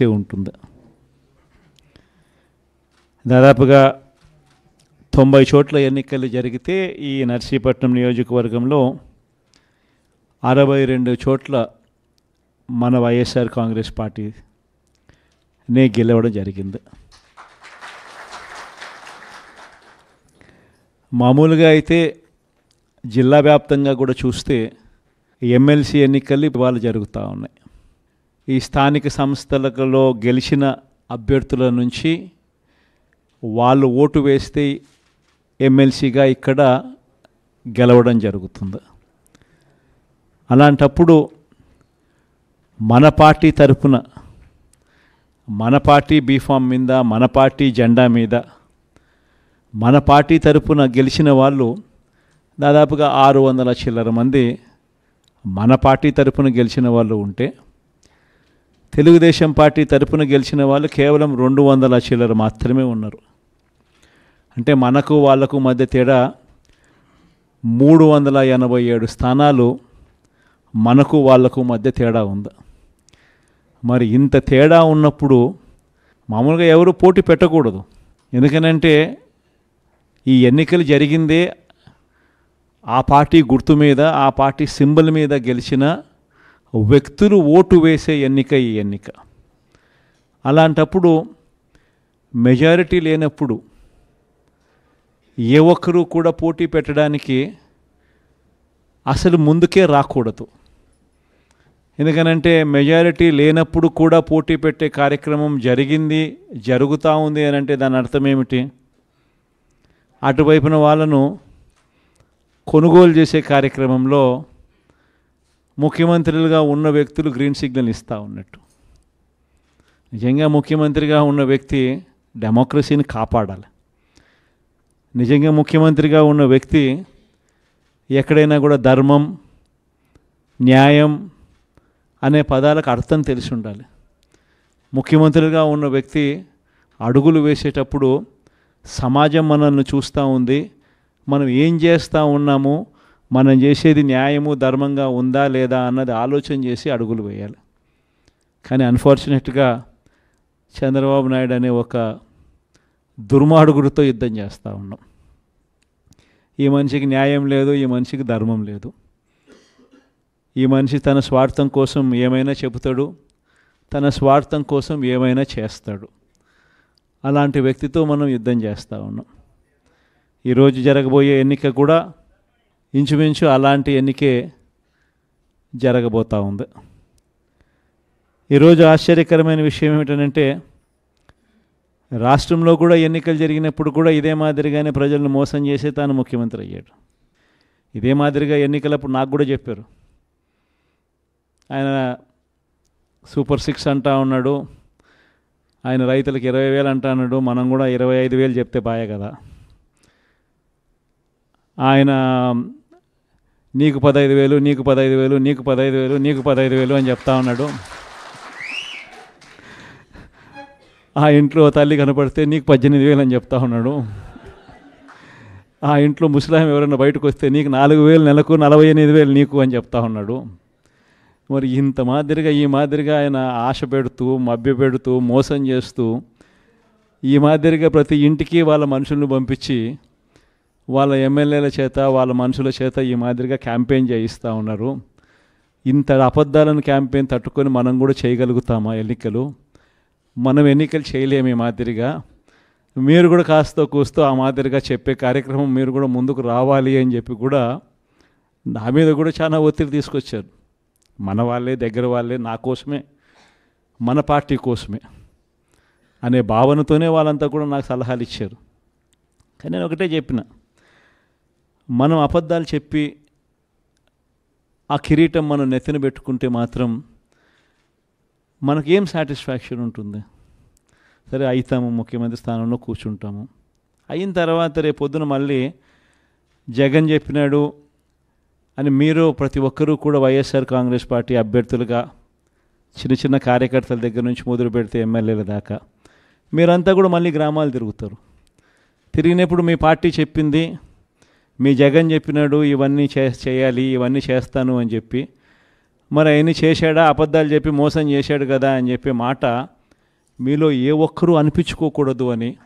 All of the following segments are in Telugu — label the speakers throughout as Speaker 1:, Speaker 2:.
Speaker 1: ఉంటుంది. దాదాపుగా 90 చోట్ల ఎన్నికలు జరిగితే ఈ నర్సీపట్నం నియోజకవర్గంలో 62 చోట్ల మన వైఎస్ఆర్ కాంగ్రెస్ పార్టీనే గెలవడం జరిగింది. మామూలుగా అయితే జిల్లా వ్యాప్తంగా కూడా చూస్తే ఎమ్మెల్సీ ఎన్నికలు ఇవాళ జరుగుతూ ఉన్నాయి. ఈ స్థానిక సంస్థలలో గెలిచిన అభ్యర్థుల నుంచి వాళ్ళు ఓటు వేస్తే ఎమ్మెల్సీగా ఇక్కడ గెలవడం జరుగుతుంది. అలాంటప్పుడు మన పార్టీ తరపున మన పార్టీ బీఫామ్ మీద మన పార్టీ జెండా మీద మన పార్టీ తరపున గెలిచిన వాళ్ళు దాదాపుగా 600 చిల్లర మంది మన పార్టీ తరపున గెలిచిన వాళ్ళు ఉంటే, తెలుగుదేశం పార్టీ తరపున గెలిచిన వాళ్ళు కేవలం 200 చిల్లర మాత్రమే ఉన్నారు. అంటే మనకు వాళ్లకు మధ్య తేడా 387 స్థానాలు మనకు వాళ్లకు మధ్య తేడా ఉంది. మరి ఇంత తేడా ఉన్నప్పుడు మామూలుగా ఎవరు పోటీ పెట్టకూడదు. ఎందుకనంటే ఈ ఎన్నికలు జరిగిందే ఆ పార్టీ గుర్తు మీద ఆ పార్టీ సింబల్ మీద గెలిచిన వ్యక్తులు ఓటు వేసే ఎన్నిక ఈ ఎన్నిక. అలాంటప్పుడు మెజారిటీ లేనప్పుడు ఏ ఒక్కరూ కూడా పోటీ పెట్టడానికి అసలు ముందుకే రాకూడదు. ఎందుకనంటే మెజారిటీ లేనప్పుడు కూడా పోటీ పెట్టే కార్యక్రమం జరుగుతూ ఉంది అని అంటే దాని అర్థం ఏమిటి? అటువైపున వాళ్ళను కొనుగోలు చేసే కార్యక్రమంలో ముఖ్యమంత్రులుగా ఉన్న వ్యక్తులు గ్రీన్ సిగ్నల్ ఇస్తూ ఉన్నట్టు. నిజంగా ముఖ్యమంత్రిగా ఉన్న వ్యక్తి డెమోక్రసీని కాపాడాలి. నిజంగా ముఖ్యమంత్రిగా ఉన్న వ్యక్తి ఎక్కడైనా కూడా ధర్మం, న్యాయం అనే పదాలకు అర్థం తెలిసి ఉండాలి. ముఖ్యమంత్రిగా ఉన్న వ్యక్తి అడుగులు వేసేటప్పుడు సమాజం మనల్ని చూస్తూ ఉంది, మనం ఏం చేస్తూ ఉన్నాము, మనం చేసేది న్యాయము ధర్మంగా ఉందా లేదా అన్నది ఆలోచన చేసి అడుగులు వేయాలి. కానీ అన్ఫార్చునేట్గా చంద్రబాబు నాయుడు అనే ఒక దుర్మార్గుడితో యుద్ధం చేస్తూ ఉన్నాం. ఈ మనిషికి న్యాయం లేదు, ఈ మనిషికి ధర్మం లేదు. ఈ మనిషి తన స్వార్థం కోసం ఏమైనా చెబుతాడు, తన స్వార్థం కోసం ఏమైనా చేస్తాడు. అలాంటి వ్యక్తితో మనం యుద్ధం చేస్తూ ఉన్నాం. ఈరోజు జరగబోయే ఎన్నిక కూడా ఇంచుమించు అలాంటి ఎన్నికే జరగబోతూ ఉంది. ఈరోజు ఆశ్చర్యకరమైన విషయం ఏమిటంటే, రాష్ట్రంలో కూడా ఎన్నికలు జరిగినప్పుడు కూడా ఇదే మాదిరిగానే ప్రజలను మోసం చేసి తాను ముఖ్యమంత్రి అయ్యాడు. ఇదే మాదిరిగా ఎన్నికలప్పుడు నాకు కూడా చెప్పారు. ఆయన సూపర్ 6 అంటా ఉన్నాడు, ఆయన రైతులకు 20,000 అంటా అన్నాడు, మనం కూడా 25,000 చెప్తే బాయే కదా. ఆయన నీకు 15,000, నీకు 15,000, నీకు 15,000, నీకు 15,000 అని చెప్తా ఉన్నాడు. ఆ ఇంట్లో తల్లి కనపడితే నీకు 18,000 అని చెప్తా ఉన్నాడు. ఆ ఇంట్లో ముస్లాం ఎవరైనా బయటకు వస్తే నీకు 4,000 నెలకు 48,000 నీకు అని చెప్తా ఉన్నాడు. మరి ఇంత మాదిరిగా ఈ మాదిరిగా ఆయన ఆశ పెడుతూ మభ్యపెడుతూ మోసం చేస్తూ ఈ మాదిరిగా ప్రతి ఇంటికి వాళ్ళ మనుషులను పంపించి వాళ్ళ ఎమ్మెల్యేల చేత వాళ్ళ మనుషుల చేత ఈ మాదిరిగా క్యాంపెయిన్ చేయిస్తూ ఉన్నారు. ఇంత అబద్ధాలను క్యాంపెయిన్ తట్టుకొని మనం కూడా చేయగలుగుతామా ఎన్నికలు? మనం ఎన్నికలు చేయలేము ఈ మాదిరిగా. మీరు కూడా కాస్త కూస్తూ ఆ మాదిరిగా చెప్పే కార్యక్రమం మీరు కూడా ముందుకు రావాలి అని చెప్పి కూడా నా మీద కూడా చాలా ఒత్తిడి తీసుకొచ్చారు. మన వాళ్ళే, దగ్గర వాళ్ళే, నా కోసమే, మన పార్టీ కోసమే అనే భావనతోనే వాళ్ళంతా కూడా నాకు సలహాలు ఇచ్చారు. కానీ నేను ఒకటే చెప్పిన, మనం అబద్ధాలు చెప్పి ఆ కిరీటం మనం నెత్తిన పెట్టుకుంటే మాత్రం మనకేం సాటిస్ఫాక్షన్ ఉంటుంది? సరే అవుతాము, ముఖ్యమంత్రి స్థానంలో కూర్చుంటాము, అయిన తర్వాత రేపు పొద్దున మళ్ళీ జగన్ చెప్పినాడు అని మీరు ప్రతి ఒక్కరూ కూడా వైఎస్ఆర్ కాంగ్రెస్ పార్టీ అభ్యర్థులుగా చిన్న చిన్న కార్యకర్తల దగ్గర నుంచి మొదలు పెడితే ఎమ్మెల్యేల దాకా మీరంతా కూడా మళ్ళీ గ్రామాలు తిరుగుతారు. తిరిగినప్పుడు మీ పార్టీ చెప్పింది, మీ జగన్ చెప్పినాడు ఇవన్నీ చేయాలి, ఇవన్నీ చేస్తాను అని చెప్పి, మరి అవన్నీ చేశాడా, అబద్ధాలు చెప్పి మోసం చేశాడు కదా అని చెప్పి మాట మీలో ఏ ఒక్కరూ అనిపించుకోకూడదు అని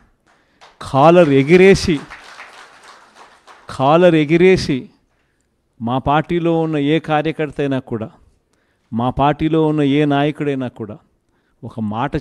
Speaker 1: కాలర్ ఎగిరేసి మా పార్టీలో ఉన్న ఏ కార్యకర్త అయినా కూడా, మా పార్టీలో ఉన్న ఏ నాయకుడైనా కూడా ఒక మాట